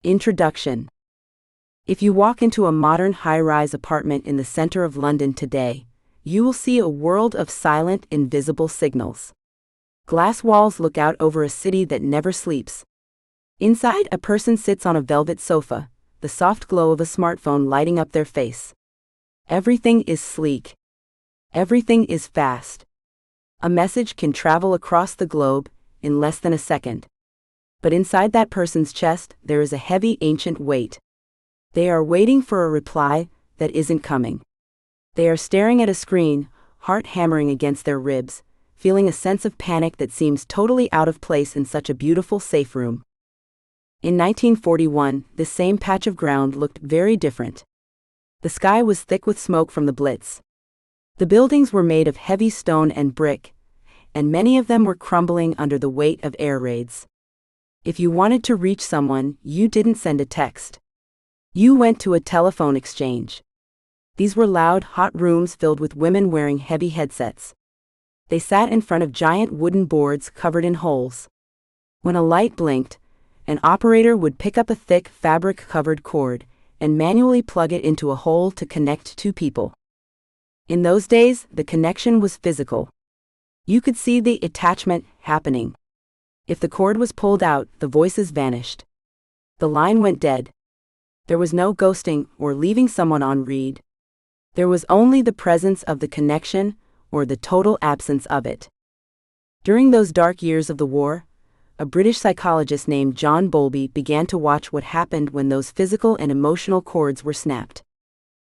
Introduction. If you walk into a modern high-rise apartment in the center of London today, you will see a world of silent, invisible signals. Glass walls look out over a city that never sleeps. Inside, a person sits on a velvet sofa, the soft glow of a smartphone lighting up their face. Everything is sleek. Everything is fast. A message can travel across the globe in less than a second. But inside that person's chest, there is a heavy, ancient weight. They are waiting for a reply that isn't coming. They are staring at a screen, heart hammering against their ribs, feeling a sense of panic that seems totally out of place in such a beautiful, safe room. In 1941, this same patch of ground looked very different. The sky was thick with smoke from the Blitz. The buildings were made of heavy stone and brick, and many of them were crumbling under the weight of air raids. If you wanted to reach someone, you didn't send a text. You went to a telephone exchange. These were loud, hot rooms filled with women wearing heavy headsets. They sat in front of giant wooden boards covered in holes. When a light blinked, an operator would pick up a thick, fabric-covered cord and manually plug it into a hole to connect two people. In those days, the connection was physical. You could see the attachment happening. If the cord was pulled out, the voices vanished. The line went dead. There was no ghosting or leaving someone on read. There was only the presence of the connection or the total absence of it. During those dark years of the war, a British psychologist named John Bowlby began to watch what happened when those physical and emotional cords were snapped.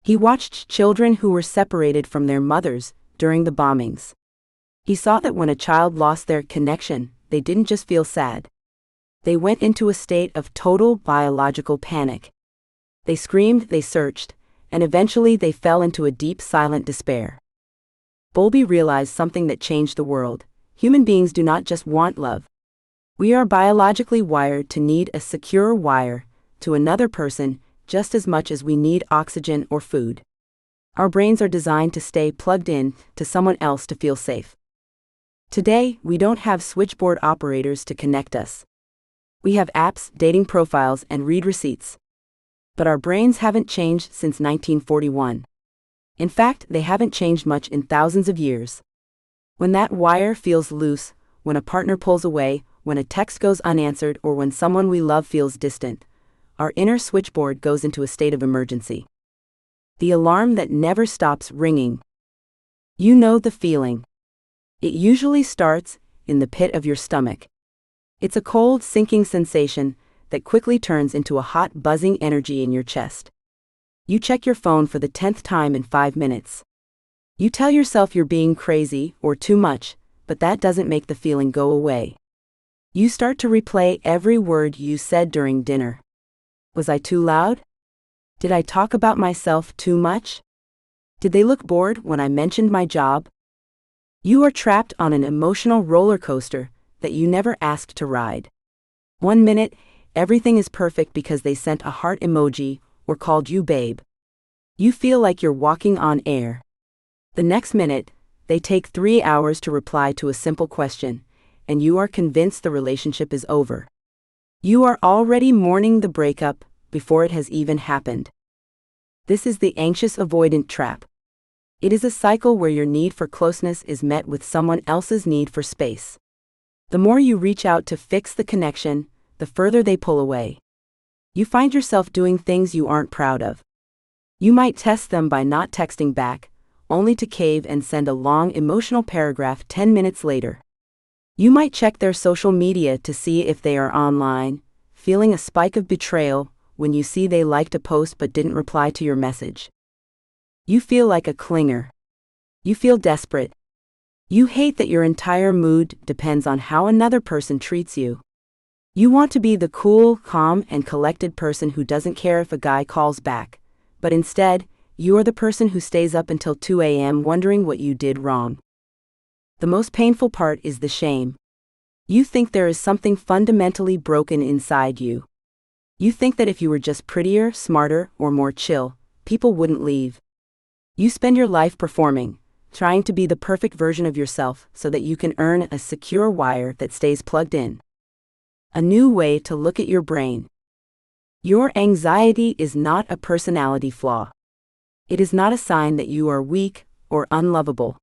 He watched children who were separated from their mothers during the bombings. He saw that when a child lost their connection, they didn't just feel sad. They went into a state of total biological panic. They screamed, they searched, and eventually they fell into a deep, silent despair. Bowlby realized something that changed the world. Human beings do not just want love. We are biologically wired to need a secure wire to another person just as much as we need oxygen or food. Our brains are designed to stay plugged in to someone else to feel safe. Today, we don't have switchboard operators to connect us. We have apps, dating profiles, and read receipts. But our brains haven't changed since 1941. In fact, they haven't changed much in thousands of years. When that wire feels loose, when a partner pulls away, when a text goes unanswered, or when someone we love feels distant, our inner switchboard goes into a state of emergency. The alarm that never stops ringing. You know the feeling. It usually starts in the pit of your stomach. It's a cold, sinking sensation that quickly turns into a hot, buzzing energy in your chest. You check your phone for the 10th time in 5 minutes. You tell yourself you're being crazy or too much, but that doesn't make the feeling go away. You start to replay every word you said during dinner. Was I too loud? Did I talk about myself too much? Did they look bored when I mentioned my job? You are trapped on an emotional roller coaster that you never asked to ride. 1 minute, everything is perfect because they sent a heart emoji or called you babe. You feel like you're walking on air. The next minute, they take 3 hours to reply to a simple question, and you are convinced the relationship is over. You are already mourning the breakup before it has even happened. This is the anxious avoidant trap. It is a cycle where your need for closeness is met with someone else's need for space. The more you reach out to fix the connection, the further they pull away. You find yourself doing things you aren't proud of. You might test them by not texting back, only to cave and send a long emotional paragraph 10 minutes later. You might check their social media to see if they are online, feeling a spike of betrayal when you see they liked a post but didn't reply to your message. You feel like a clinger. You feel desperate. You hate that your entire mood depends on how another person treats you. You want to be the cool, calm, and collected person who doesn't care if a guy calls back, but instead, you are the person who stays up until 2 a.m. wondering what you did wrong. The most painful part is the shame. You think there is something fundamentally broken inside you. You think that if you were just prettier, smarter, or more chill, people wouldn't leave. You spend your life performing, trying to be the perfect version of yourself so that you can earn a secure wire that stays plugged in. A new way to look at your brain. Your anxiety is not a personality flaw. It is not a sign that you are weak or unlovable.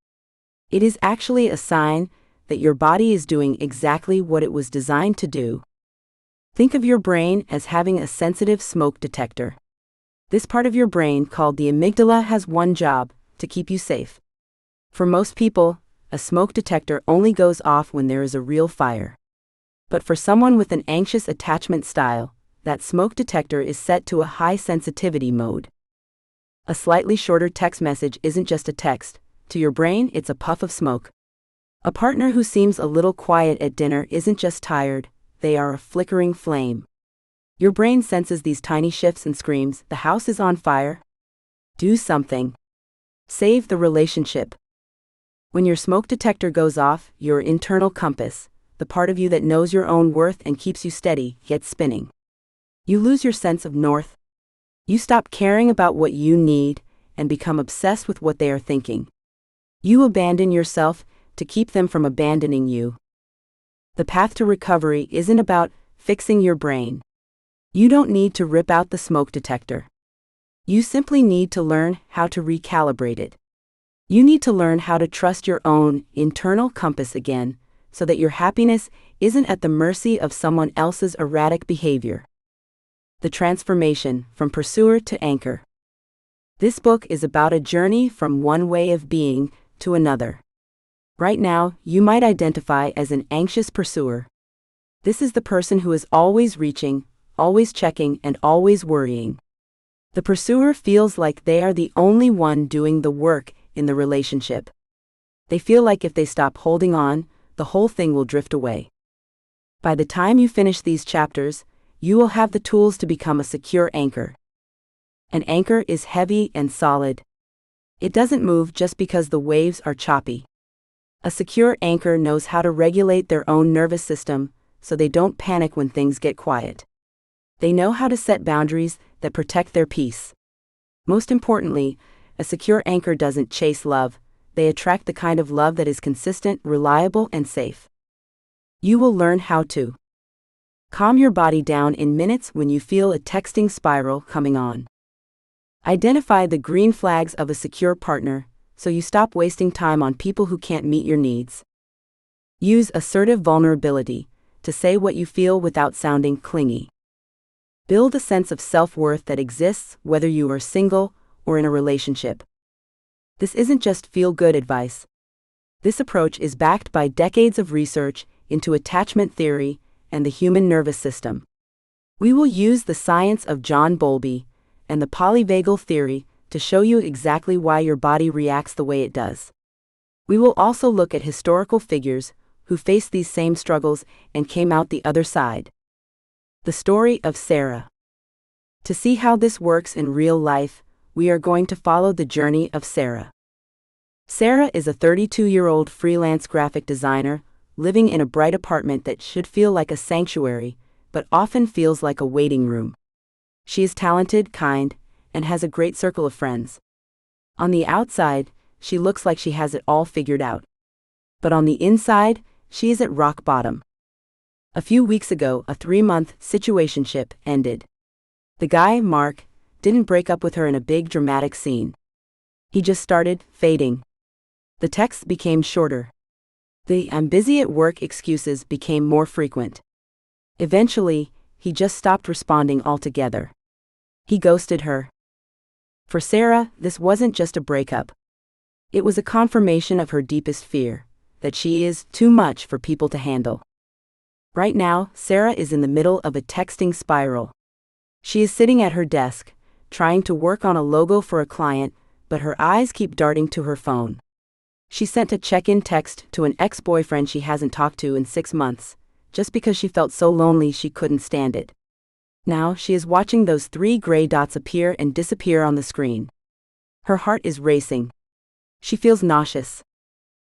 It is actually a sign that your body is doing exactly what it was designed to do. Think of your brain as having a sensitive smoke detector. This part of your brain, called the amygdala, has one job: to keep you safe. For most people, a smoke detector only goes off when there is a real fire. But for someone with an anxious attachment style, that smoke detector is set to a high sensitivity mode. A slightly shorter text message isn't just a text. To your brain, it's a puff of smoke. A partner who seems a little quiet at dinner isn't just tired, they are a flickering flame. Your brain senses these tiny shifts and screams, "The house is on fire. Do something. Save the relationship." When your smoke detector goes off, your internal compass, the part of you that knows your own worth and keeps you steady, gets spinning. You lose your sense of north. You stop caring about what you need and become obsessed with what they are thinking. You abandon yourself to keep them from abandoning you. The path to recovery isn't about fixing your brain. You don't need to rip out the smoke detector. You simply need to learn how to recalibrate it. You need to learn how to trust your own internal compass again, so that your happiness isn't at the mercy of someone else's erratic behavior. The transformation from pursuer to anchor. This book is about a journey from one way of being to another. Right now, you might identify as an anxious pursuer. This is the person who is always reaching, always checking, and always worrying. The pursuer feels like they are the only one doing the work in the relationship. They feel like if they stop holding on, the whole thing will drift away. By the time you finish these chapters, you will have the tools to become a secure anchor. An anchor is heavy and solid. It doesn't move just because the waves are choppy. A secure anchor knows how to regulate their own nervous system so they don't panic when things get quiet. They know how to set boundaries that protect their peace. Most importantly, a secure anchor doesn't chase love. They attract the kind of love that is consistent, reliable, and safe. You will learn how to calm your body down in minutes when you feel a texting spiral coming on. Identify the green flags of a secure partner, so you stop wasting time on people who can't meet your needs. Use assertive vulnerability to say what you feel without sounding clingy. Build a sense of self-worth that exists whether you are single or in a relationship. This isn't just feel-good advice. This approach is backed by decades of research into attachment theory and the human nervous system. We will use the science of John Bowlby and the polyvagal theory to show you exactly why your body reacts the way it does. We will also look at historical figures who faced these same struggles and came out the other side. The story of Sarah. To see how this works in real life, we are going to follow the journey of Sarah. Sarah is a 32-year-old freelance graphic designer living in a bright apartment that should feel like a sanctuary, but often feels like a waiting room. She is talented, kind, and has a great circle of friends. On the outside, she looks like she has it all figured out. But on the inside, she is at rock bottom. A few weeks ago, a 3-month situationship ended. The guy, Mark, didn't break up with her in a big dramatic scene. He just started fading. The texts became shorter. The "I'm busy at work" excuses became more frequent. Eventually, he just stopped responding altogether. He ghosted her. For Sarah, this wasn't just a breakup. It was a confirmation of her deepest fear, that she is too much for people to handle. Right now, Sarah is in the middle of a texting spiral. She is sitting at her desk, trying to work on a logo for a client, but her eyes keep darting to her phone. She sent a check-in text to an ex-boyfriend she hasn't talked to in 6 months, just because she felt so lonely she couldn't stand it. Now she is watching those 3 gray dots appear and disappear on the screen. Her heart is racing. She feels nauseous.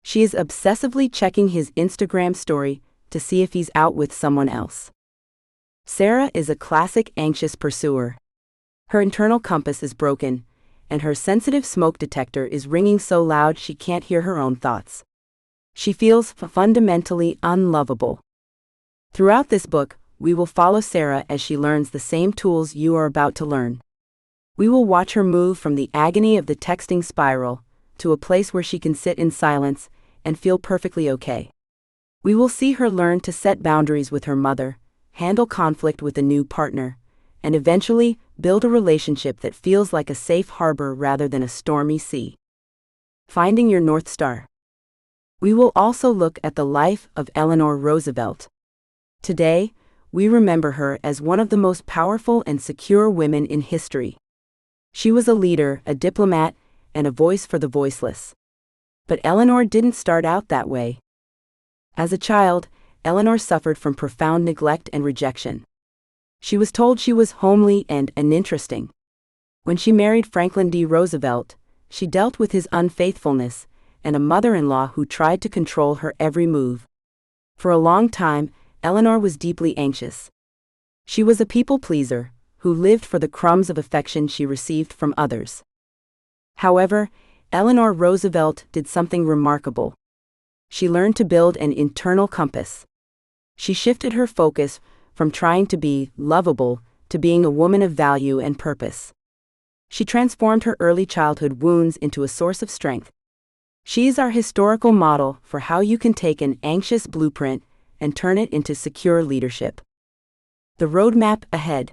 She is obsessively checking his Instagram story to see if he's out with someone else. Sarah is a classic anxious pursuer. Her internal compass is broken, and her sensitive smoke detector is ringing so loud she can't hear her own thoughts. She feels fundamentally unlovable. Throughout this book, we will follow Sarah as she learns the same tools you are about to learn. We will watch her move from the agony of the texting spiral to a place where she can sit in silence and feel perfectly okay. We will see her learn to set boundaries with her mother, handle conflict with a new partner, and eventually build a relationship that feels like a safe harbor rather than a stormy sea. Finding your North Star. We will also look at the life of Eleanor Roosevelt. Today, we remember her as one of the most powerful and secure women in history. She was a leader, a diplomat, and a voice for the voiceless. But Eleanor didn't start out that way. As a child, Eleanor suffered from profound neglect and rejection. She was told she was homely and uninteresting. When she married Franklin D. Roosevelt, she dealt with his unfaithfulness and a mother-in-law who tried to control her every move. For a long time, Eleanor was deeply anxious. She was a people-pleaser who lived for the crumbs of affection she received from others. However, Eleanor Roosevelt did something remarkable. She learned to build an internal compass. She shifted her focus from trying to be lovable to being a woman of value and purpose. She transformed her early childhood wounds into a source of strength. She is our historical model for how you can take an anxious blueprint and turn it into secure leadership. The roadmap ahead.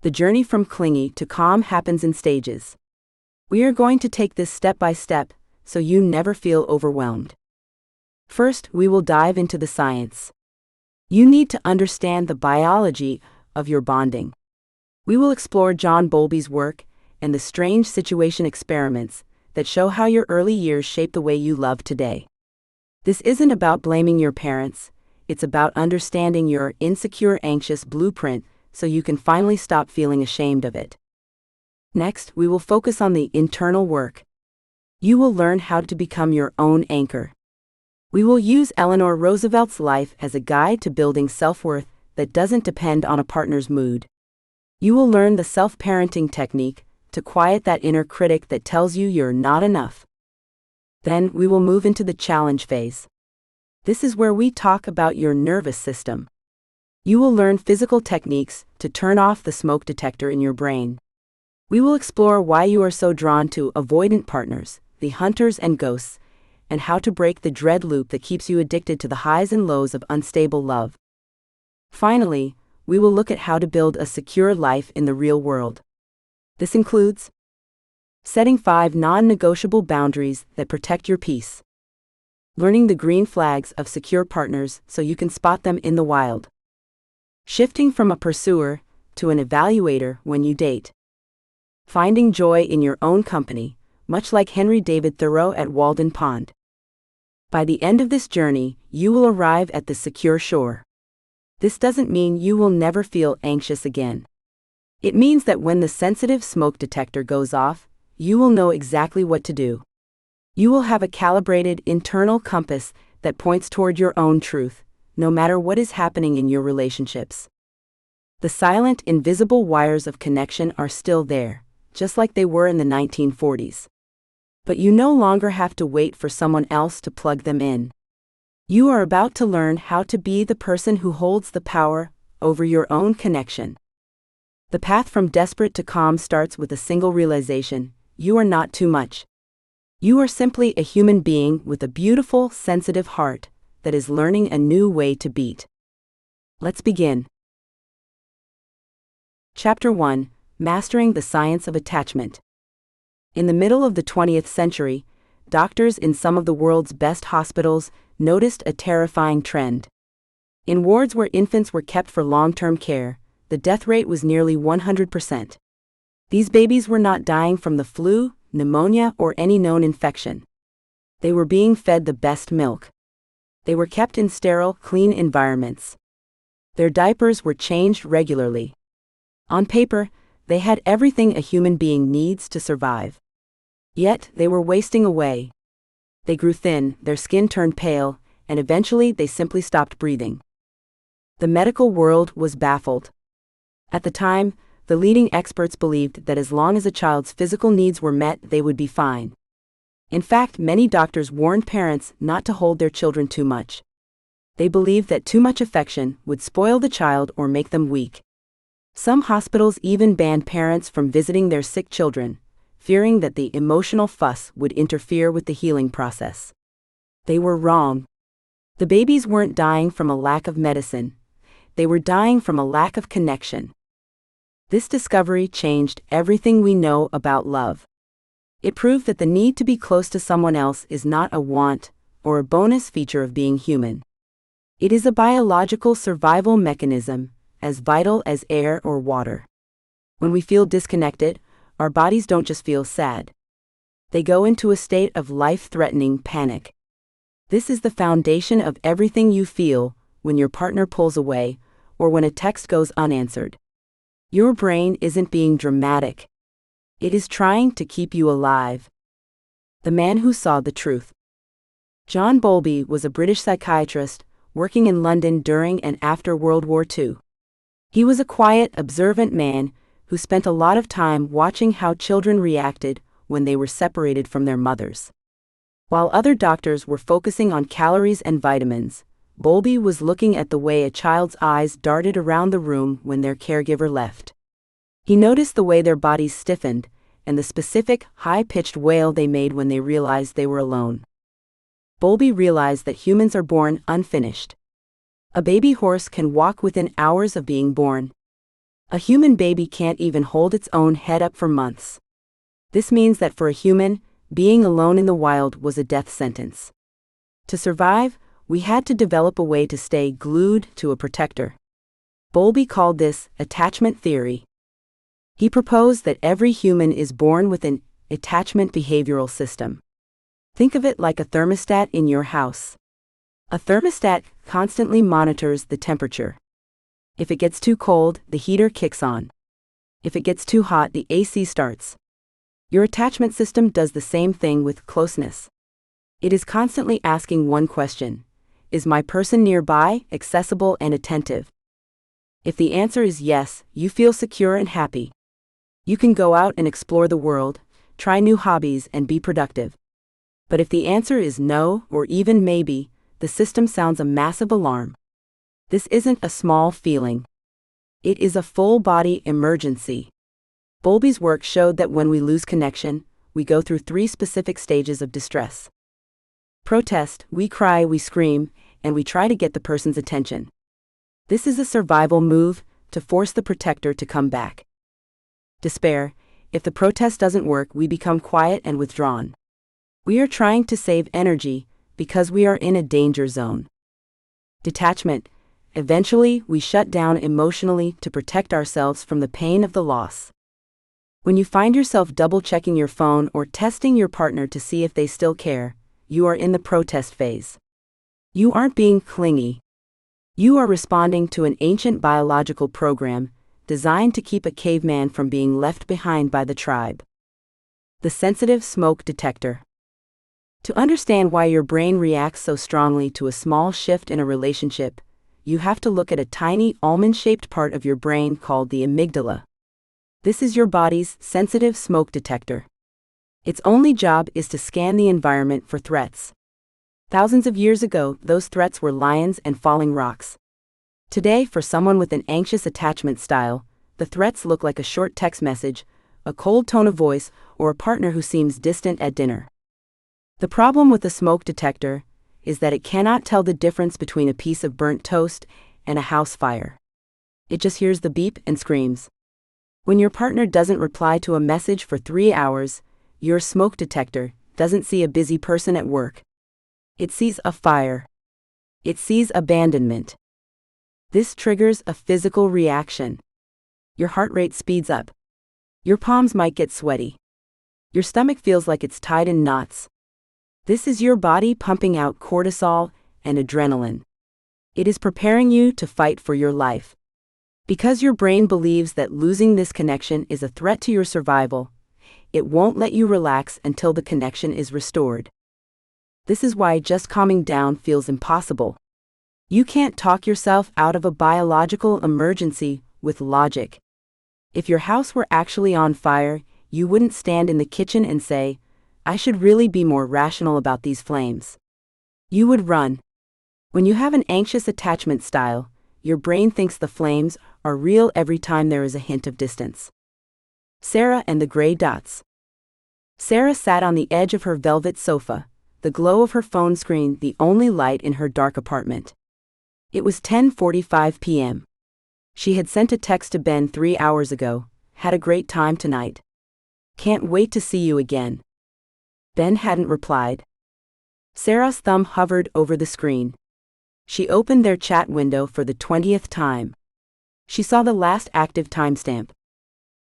The journey from clingy to calm happens in stages. We are going to take this step by step so you never feel overwhelmed. First, we will dive into the science. You need to understand the biology of your bonding. We will explore John Bowlby's work and the strange situation experiments that show how your early years shape the way you love today. This isn't about blaming your parents, it's about understanding your insecure, anxious blueprint so you can finally stop feeling ashamed of it. Next, we will focus on the internal work. You will learn how to become your own anchor. We will use Eleanor Roosevelt's life as a guide to building self-worth that doesn't depend on a partner's mood. You will learn the self-parenting technique to quiet that inner critic that tells you you're not enough. Then we will move into the challenge phase. This is where we talk about your nervous system. You will learn physical techniques to turn off the smoke detector in your brain. We will explore why you are so drawn to avoidant partners, the hunters and ghosts, and how to break the dread loop that keeps you addicted to the highs and lows of unstable love. Finally, we will look at how to build a secure life in the real world. This includes setting 5 non-negotiable boundaries that protect your peace, learning the green flags of secure partners so you can spot them in the wild, shifting from a pursuer to an evaluator when you date, finding joy in your own company, much like Henry David Thoreau at Walden Pond. By the end of this journey, you will arrive at the secure shore. This doesn't mean you will never feel anxious again. It means that when the sensitive smoke detector goes off, you will know exactly what to do. You will have a calibrated internal compass that points toward your own truth, no matter what is happening in your relationships. The silent, invisible wires of connection are still there, just like they were in the 1940s. But you no longer have to wait for someone else to plug them in. You are about to learn how to be the person who holds the power over your own connection. The path from desperate to calm starts with a single realization: you are not too much. You are simply a human being with a beautiful, sensitive heart that is learning a new way to beat. Let's begin. Chapter 1: Mastering the Science of Attachment. In the middle of the 20th century, doctors in some of the world's best hospitals noticed a terrifying trend. In wards where infants were kept for long-term care, the death rate was nearly 100%. These babies were not dying from the flu, pneumonia, or any known infection. They were being fed the best milk. They were kept in sterile, clean environments. Their diapers were changed regularly. On paper, they had everything a human being needs to survive. Yet, they were wasting away. They grew thin, their skin turned pale, and eventually they simply stopped breathing. The medical world was baffled. At the time, the leading experts believed that as long as a child's physical needs were met, they would be fine. In fact, many doctors warned parents not to hold their children too much. They believed that too much affection would spoil the child or make them weak. Some hospitals even banned parents from visiting their sick children, fearing that the emotional fuss would interfere with the healing process. They were wrong. The babies weren't dying from a lack of medicine. They were dying from a lack of connection. This discovery changed everything we know about love. It proved that the need to be close to someone else is not a want or a bonus feature of being human. It is a biological survival mechanism, as vital as air or water. When we feel disconnected, our bodies don't just feel sad. They go into a state of life-threatening panic. This is the foundation of everything you feel when your partner pulls away or when a text goes unanswered. Your brain isn't being dramatic. It is trying to keep you alive. The man who saw the truth. John Bowlby was a British psychiatrist working in London during and after World War II. He was a quiet, observant man who spent a lot of time watching how children reacted when they were separated from their mothers. While other doctors were focusing on calories and vitamins, Bowlby was looking at the way a child's eyes darted around the room when their caregiver left. He noticed the way their bodies stiffened and the specific, high-pitched wail they made when they realized they were alone. Bowlby realized that humans are born unfinished. A baby horse can walk within hours of being born. A human baby can't even hold its own head up for months. This means that for a human, being alone in the wild was a death sentence. To survive, we had to develop a way to stay glued to a protector. Bowlby called this attachment theory. He proposed that every human is born with an attachment behavioral system. Think of it like a thermostat in your house. A thermostat constantly monitors the temperature. If it gets too cold, the heater kicks on. If it gets too hot, the AC starts. Your attachment system does the same thing with closeness. It is constantly asking one question: is my person nearby, accessible, and attentive? If the answer is yes, you feel secure and happy. You can go out and explore the world, try new hobbies, and be productive. But if the answer is no, or even maybe, the system sounds a massive alarm. This isn't a small feeling. It is a full-body emergency. Bowlby's work showed that when we lose connection, we go through 3 specific stages of distress. Protest, we cry, we scream, and we try to get the person's attention. This is a survival move to force the protector to come back. Despair, if the protest doesn't work, we become quiet and withdrawn. We are trying to save energy because we are in a danger zone. Detachment, eventually we shut down emotionally to protect ourselves from the pain of the loss. When you find yourself double-checking your phone or testing your partner to see if they still care, you are in the protest phase. You aren't being clingy. You are responding to an ancient biological program designed to keep a caveman from being left behind by the tribe. The sensitive smoke detector. To understand why your brain reacts so strongly to a small shift in a relationship, you have to look at a tiny almond-shaped part of your brain called the amygdala. This is your body's sensitive smoke detector. Its only job is to scan the environment for threats. Thousands of years ago, those threats were lions and falling rocks. Today, for someone with an anxious attachment style, the threats look like a short text message, a cold tone of voice, or a partner who seems distant at dinner. The problem with the smoke detector is that it cannot tell the difference between a piece of burnt toast and a house fire. It just hears the beep and screams. When your partner doesn't reply to a message for 3 hours, your smoke detector doesn't see a busy person at work. It sees a fire. It sees abandonment. This triggers a physical reaction. Your heart rate speeds up. Your palms might get sweaty. Your stomach feels like it's tied in knots. This is your body pumping out cortisol and adrenaline. It is preparing you to fight for your life. Because your brain believes that losing this connection is a threat to your survival, it won't let you relax until the connection is restored. This is why just calming down feels impossible. You can't talk yourself out of a biological emergency with logic. If your house were actually on fire, you wouldn't stand in the kitchen and say, "I should really be more rational about these flames." You would run. When you have an anxious attachment style, your brain thinks the flames are real every time there is a hint of distance. Sarah and the gray dots. Sarah sat on the edge of her velvet sofa, the glow of her phone screen the only light in her dark apartment. It was 10:45 p.m. She had sent a text to Ben 3 hours ago, "Had a great time tonight. Can't wait to see you again." Ben hadn't replied. Sarah's thumb hovered over the screen. She opened their chat window for the 20th time. She saw the last active timestamp.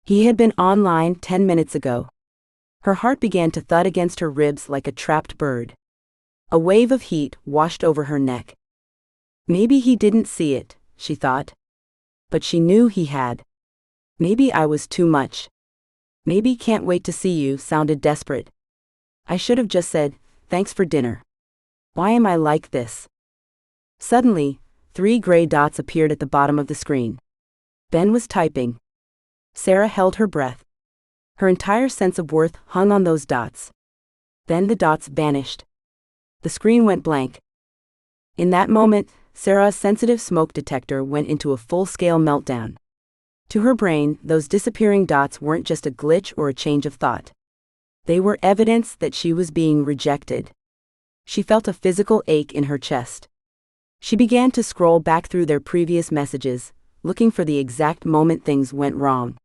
He had been online 10 minutes ago. Her heart began to thud against her ribs like a trapped bird. A wave of heat washed over her neck. Maybe he didn't see it, she thought. But she knew he had. Maybe I was too much. Maybe "can't wait to see you" sounded desperate. I should have just said, "Thanks for dinner." Why am I like this? Suddenly, 3 gray dots appeared at the bottom of the screen. Ben was typing. Sarah held her breath. Her entire sense of worth hung on those dots. Then the dots vanished. The screen went blank. In that moment, Sarah's sensitive smoke detector went into a full-scale meltdown. To her brain, those disappearing dots weren't just a glitch or a change of thought. They were evidence that she was being rejected. She felt a physical ache in her chest. She began to scroll back through their previous messages, looking for the exact moment things went wrong.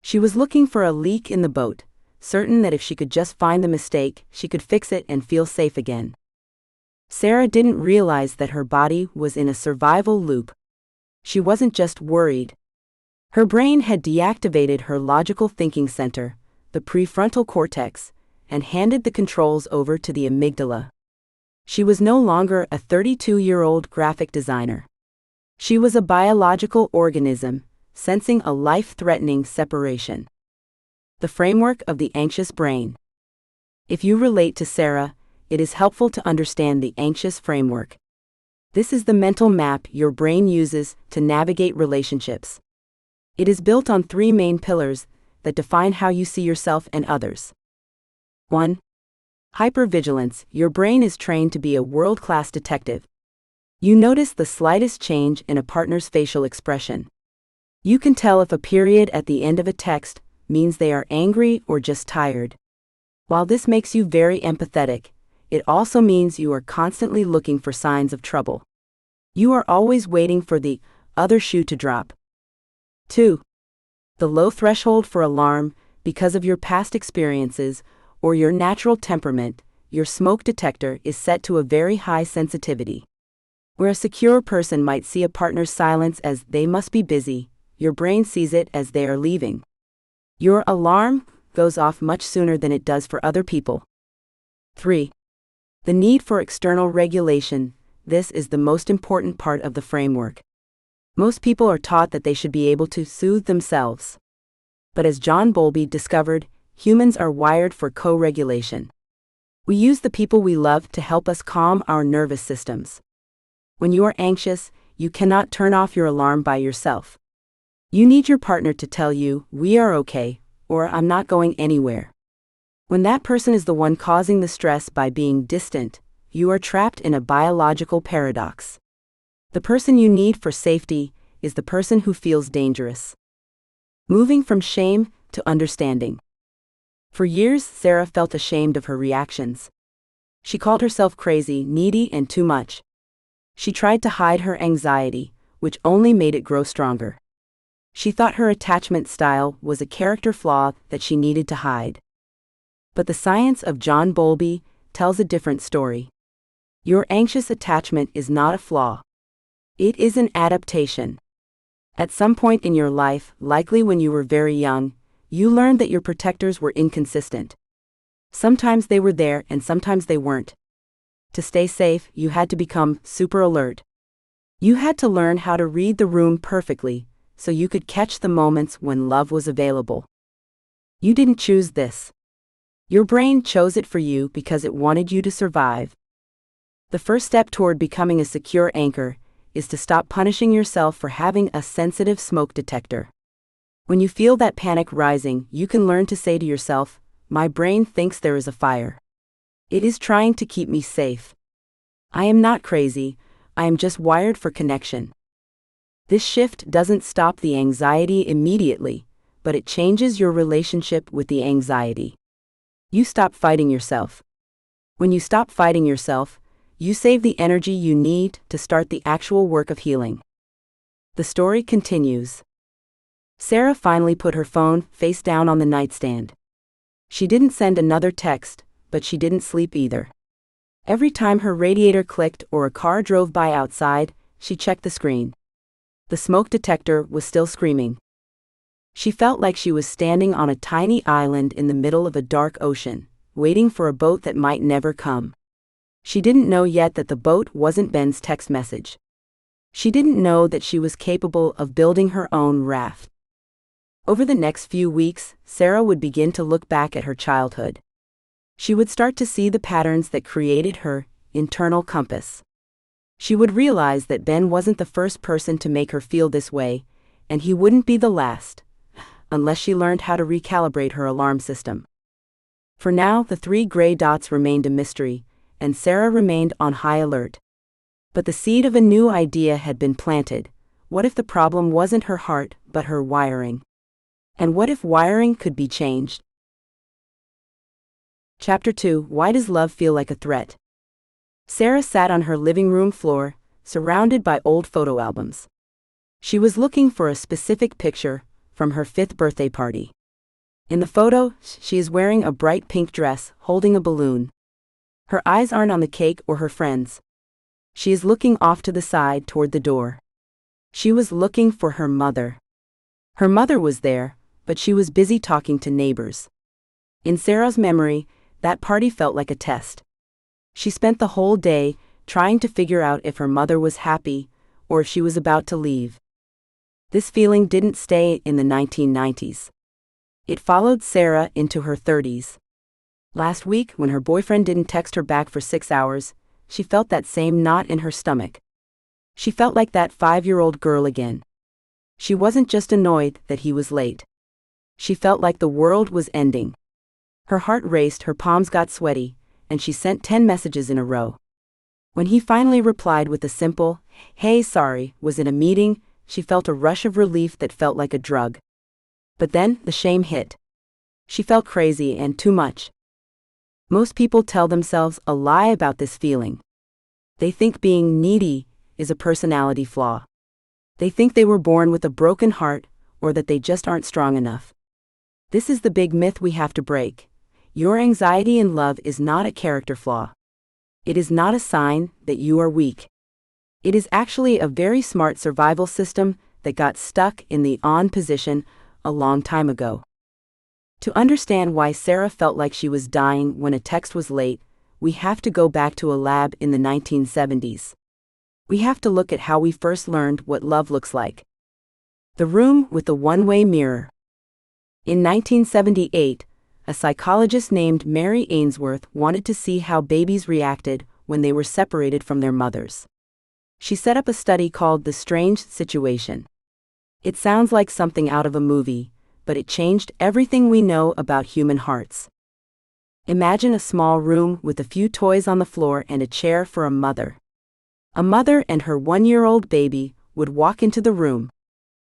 She was looking for a leak in the boat, certain that if she could just find the mistake, she could fix it and feel safe again. Sarah didn't realize that her body was in a survival loop. She wasn't just worried. Her brain had deactivated her logical thinking center, the prefrontal cortex, and handed the controls over to the amygdala. She was no longer a 32-year-old graphic designer. She was a biological organism, sensing a life-threatening separation. The framework of the anxious brain. If you relate to Sarah, it is helpful to understand the anxious framework. This is the mental map your brain uses to navigate relationships. It is built on 3 main pillars that define how you see yourself and others. 1. Hypervigilance. Your brain is trained to be a world-class detective. You notice the slightest change in a partner's facial expression. You can tell if a period at the end of a text means they are angry or just tired. While this makes you very empathetic, it also means you are constantly looking for signs of trouble. You are always waiting for the other shoe to drop. 2. The low threshold for alarm. Because of your past experiences or your natural temperament, your smoke detector is set to a very high sensitivity. Where a secure person might see a partner's silence as "they must be busy," your brain sees it as "they are leaving." Your alarm goes off much sooner than it does for other people. 3. The need for external regulation. This is the most important part of the framework. Most people are taught that they should be able to soothe themselves. But as John Bowlby discovered, humans are wired for co-regulation. We use the people we love to help us calm our nervous systems. When you are anxious, you cannot turn off your alarm by yourself. You need your partner to tell you, "We are okay," or "I'm not going anywhere." When that person is the one causing the stress by being distant, you are trapped in a biological paradox. The person you need for safety is the person who feels dangerous. Moving from shame to understanding. For years, Sarah felt ashamed of her reactions. She called herself crazy, needy, and too much. She tried to hide her anxiety, which only made it grow stronger. She thought her attachment style was a character flaw that she needed to hide. But the science of John Bowlby tells a different story. Your anxious attachment is not a flaw. It is an adaptation. At some point in your life, likely when you were very young, you learned that your protectors were inconsistent. Sometimes they were there and sometimes they weren't. To stay safe, you had to become super alert. You had to learn how to read the room perfectly, so you could catch the moments when love was available. You didn't choose this. Your brain chose it for you because it wanted you to survive. The first step toward becoming a secure anchor is to stop punishing yourself for having a sensitive smoke detector. When you feel that panic rising, you can learn to say to yourself, "My brain thinks there is a fire. It is trying to keep me safe. I am not crazy, I am just wired for connection. This shift doesn't stop the anxiety immediately, but it changes your relationship with the anxiety. You stop fighting yourself. When you stop fighting yourself, you save the energy you need to start the actual work of healing. The story continues. Sarah finally put her phone face down on the nightstand. She didn't send another text, but she didn't sleep either. Every time her radiator clicked or a car drove by outside, she checked the screen. The smoke detector was still screaming. She felt like she was standing on a tiny island in the middle of a dark ocean, waiting for a boat that might never come. She didn't know yet that the boat wasn't Ben's text message. She didn't know that she was capable of building her own raft. Over the next few weeks, Sarah would begin to look back at her childhood. She would start to see the patterns that created her internal compass. She would realize that Ben wasn't the first person to make her feel this way, and he wouldn't be the last, unless she learned how to recalibrate her alarm system. For now, the 3 gray dots remained a mystery, and Sarah remained on high alert. But the seed of a new idea had been planted. What if the problem wasn't her heart, but her wiring? And what if wiring could be changed? Chapter 2: Why Does Love Feel Like a Threat? Sarah sat on her living room floor, surrounded by old photo albums. She was looking for a specific picture from her 5th birthday party. In the photo, she is wearing a bright pink dress, holding a balloon. Her eyes aren't on the cake or her friends. She is looking off to the side toward the door. She was looking for her mother. Her mother was there, but she was busy talking to neighbors. In Sarah's memory, that party felt like a test. She spent the whole day trying to figure out if her mother was happy or if she was about to leave. This feeling didn't stay in the 1990s. It followed Sarah into her 30s. Last week, when her boyfriend didn't text her back for 6 hours, she felt that same knot in her stomach. She felt like that 5-year-old girl again. She wasn't just annoyed that he was late. She felt like the world was ending. Her heart raced, her palms got sweaty, and she sent 10 messages in a row. When he finally replied with a simple, "Hey, sorry, was in a meeting," she felt a rush of relief that felt like a drug. But then, the shame hit. She felt crazy and too much. Most people tell themselves a lie about this feeling. They think being needy is a personality flaw. They think they were born with a broken heart, or that they just aren't strong enough. This is the big myth we have to break. Your anxiety in love is not a character flaw. It is not a sign that you are weak. It is actually a very smart survival system that got stuck in the on position a long time ago. To understand why Sarah felt like she was dying when a text was late, we have to go back to a lab in the 1970s. We have to look at how we first learned what love looks like. The room with the one-way mirror. In 1978, a psychologist named Mary Ainsworth wanted to see how babies reacted when they were separated from their mothers. She set up a study called The Strange Situation. It sounds like something out of a movie, but it changed everything we know about human hearts. Imagine a small room with a few toys on the floor and a chair for a mother. A mother and her 1-year-old baby would walk into the room.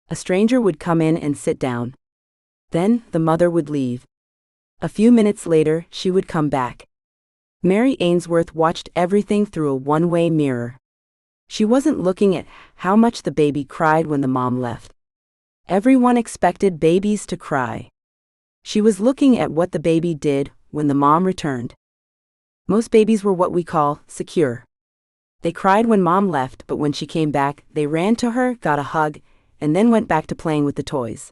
A stranger would come in and sit down. Then, the mother would leave. A few minutes later, she would come back. Mary Ainsworth watched everything through a one-way mirror. She wasn't looking at how much the baby cried when the mom left. Everyone expected babies to cry. She was looking at what the baby did when the mom returned. Most babies were what we call secure. They cried when mom left, but when she came back, they ran to her, got a hug, and then went back to playing with the toys.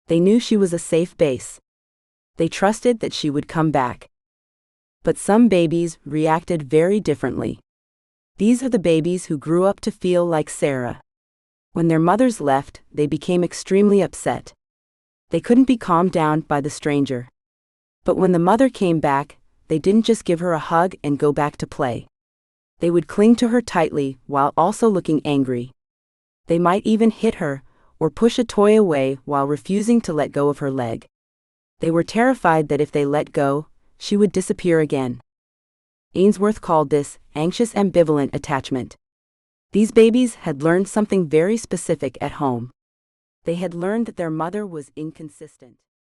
They knew she was a safe base. They trusted that she would come back. But some babies reacted very differently. These are the babies who grew up to feel like Sarah. When their mothers left, they became extremely upset. They couldn't be calmed down by the stranger. But when the mother came back, they didn't just give her a hug and go back to play. They would cling to her tightly while also looking angry. They might even hit her or push a toy away while refusing to let go of her leg. They were terrified that if they let go, she would disappear again. Ainsworth called this anxious ambivalent attachment. These babies had learned something very specific at home. They had learned that their mother was inconsistent.